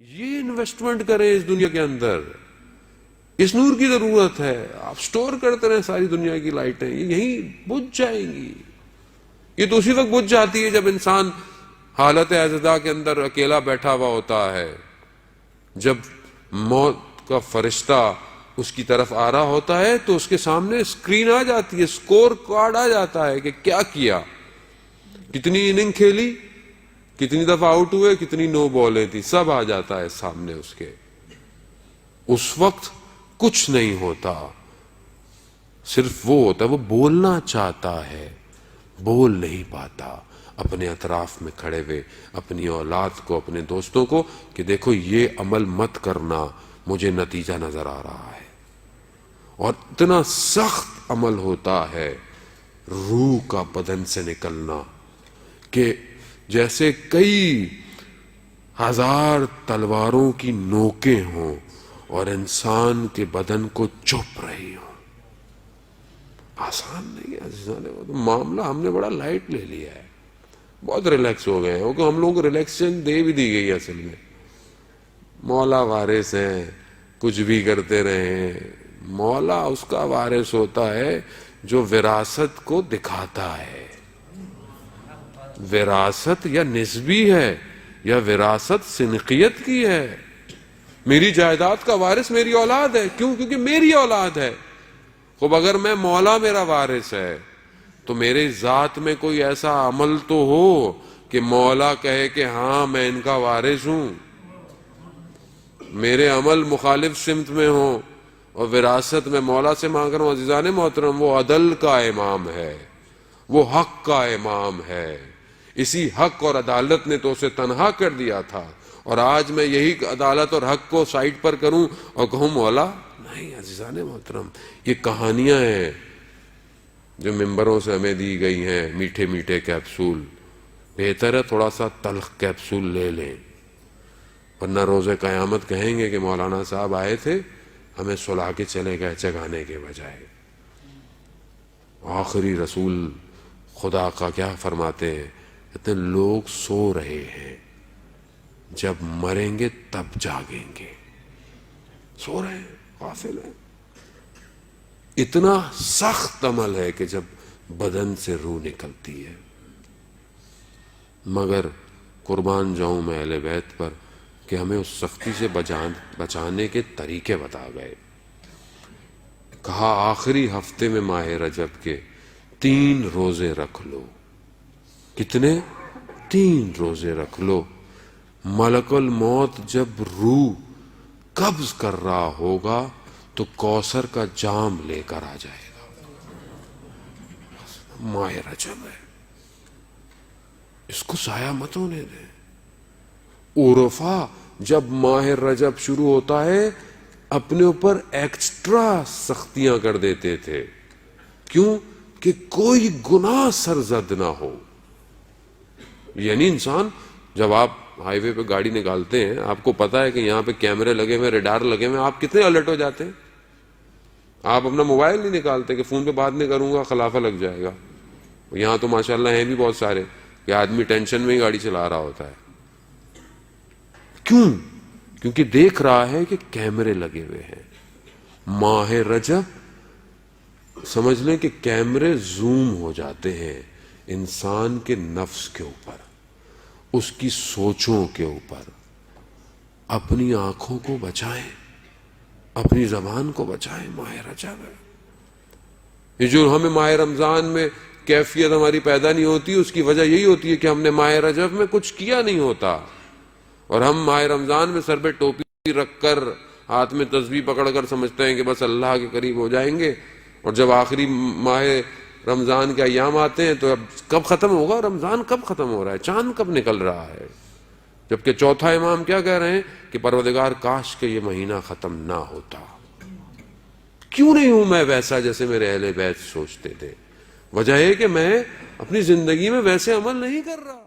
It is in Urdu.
یہ انویسٹمنٹ کریں اس دنیا کے اندر. اس نور کی ضرورت ہے. آپ سٹور کرتے رہیں ساری دنیا کی لائٹیں, یہ یہیں بجھ جائیں گی. یہ تو اسی وقت بجھ جاتی ہے جب انسان حالت اعتداء کے اندر اکیلا بیٹھا ہوا ہوتا ہے, جب موت کا فرشتہ اس کی طرف آ رہا ہوتا ہے تو اس کے سامنے اسکرین آ جاتی ہے, اسکور کارڈ آ جاتا ہے کہ کیا کیا, کتنی اننگ کھیلی, کتنی دفعہ آؤٹ ہوئے, کتنی نو بالیں تھی, سب آ جاتا ہے سامنے اس کے. اس وقت کچھ نہیں ہوتا, صرف وہ ہوتا ہے, وہ بولنا چاہتا ہے, بول نہیں پاتا. اپنے اطراف میں کھڑے ہوئے اپنی اولاد کو, اپنے دوستوں کو کہ دیکھو یہ عمل مت کرنا, مجھے نتیجہ نظر آ رہا ہے. اور اتنا سخت عمل ہوتا ہے روح کا بدن سے نکلنا کہ جیسے کئی ہزار تلواروں کی نوکیں ہوں اور انسان کے بدن کو چپ رہی ہوں. آسان نہیں ہے عزیزان, معاملہ ہم نے بڑا لائٹ لے لیا ہے, بہت ریلیکس ہو گئے ہیں, کیونکہ ہم لوگوں کو ریلیکسیشن دے بھی دی گئی ہے. اصل میں مولا وارث ہیں, کچھ بھی کرتے رہیں. مولا اس کا وارث ہوتا ہے جو وراثت کو دکھاتا ہے. وراثت یا نسبی ہے یا وراثت سنقیت کی ہے. میری جائیداد کا وارث میری اولاد ہے. کیوں؟ کیونکہ میری اولاد ہے. خب اگر میں مولا میرا وارث ہے تو میرے ذات میں کوئی ایسا عمل تو ہو کہ مولا کہے کہ ہاں میں ان کا وارث ہوں. میرے عمل مخالف سمت میں ہوں اور وراثت میں مولا سے مانگ رہا ہوں. عزیزان محترم, وہ عدل کا امام ہے, وہ حق کا امام ہے. اسی حق اور عدالت نے تو اسے تنہا کر دیا تھا, اور آج میں یہی عدالت اور حق کو سائڈ پر کروں اور کہوں مولا نہیں. عزیزان محترم, یہ کہانیاں ہیں جو ممبروں سے ہمیں دی گئی ہیں, میٹھے میٹھے کیپسول. بہتر ہے تھوڑا سا تلخ کیپسول لے لیں, ورنہ روز قیامت کہیں گے کہ مولانا صاحب آئے تھے, ہمیں سلا کے چلے گئے جگانے کے بجائے. آخری رسول خدا کا کیا فرماتے ہیں, کہتے ہیں لوگ سو رہے ہیں, جب مریں گے تب جاگیں گے. سو رہے ہیں, غافل ہیں. اتنا سخت عمل ہے کہ جب بدن سے روح نکلتی ہے. مگر قربان جاؤں میں اہل بیت پر کہ ہمیں اس سختی سے بچانے کے طریقے بتا گئے. کہا آخری ہفتے میں ماہ رجب کے 3 روزے رکھ لو. کتنے؟ 3 روزے رکھ لو. ملک الموت جب روح قبض کر رہا ہوگا تو کوثر کا جام لے کر آ جائے گا. ماہ رجب ہے, اس کو ضائع مت ہونے دیں. عرفا جب ماہ رجب شروع ہوتا ہے اپنے اوپر ایکسٹرا سختیاں کر دیتے تھے. کیوں؟ کہ کوئی گناہ سرزد نہ ہو. یعنی انسان جب آپ ہائی وے پہ گاڑی نکالتے ہیں, آپ کو پتا ہے کہ یہاں پہ کیمرے لگے ہوئے, ریڈار لگے ہوئے, آپ کتنے الرٹ ہو جاتے ہیں. آپ اپنا موبائل نہیں نکالتے کہ فون پہ بات نہیں کروں گا, خلافہ لگ جائے گا. یہاں تو ماشاءاللہ ہیں بھی بہت سارے کہ آدمی ٹینشن میں ہی گاڑی چلا رہا ہوتا ہے. کیوں؟ کیونکہ دیکھ رہا ہے کہ کیمرے لگے ہوئے ہیں. ماہ رجب سمجھ لیں کہ کیمرے زوم ہو جاتے ہیں انسان کے نفس کے اوپر, اس کی سوچوں کے اوپر. اپنی آنکھوں کو بچائیں, اپنی زبان کو بچائیں. ماہ رجب ہے. یہ جو ہمیں ماہ رمضان میں کیفیت ہماری پیدا نہیں ہوتی, اس کی وجہ یہی ہوتی ہے کہ ہم نے ماہ رجب میں کچھ کیا نہیں ہوتا, اور ہم ماہ رمضان میں سر پہ ٹوپی رکھ کر ہاتھ میں تسبیح پکڑ کر سمجھتے ہیں کہ بس اللہ کے قریب ہو جائیں گے. اور جب آخری ماہ رمضان کے ایام آتے ہیں تو اب کب ختم ہوگا رمضان, کب ختم ہو رہا ہے, چاند کب نکل رہا ہے. جبکہ چوتھا امام کیا کہہ رہے ہیں کہ پروردگار کاش کہ یہ مہینہ ختم نہ ہوتا. کیوں نہیں ہوں میں ویسا جیسے میرے اہل بیت سوچتے تھے؟ وجہ ہے کہ میں اپنی زندگی میں ویسے عمل نہیں کر رہا.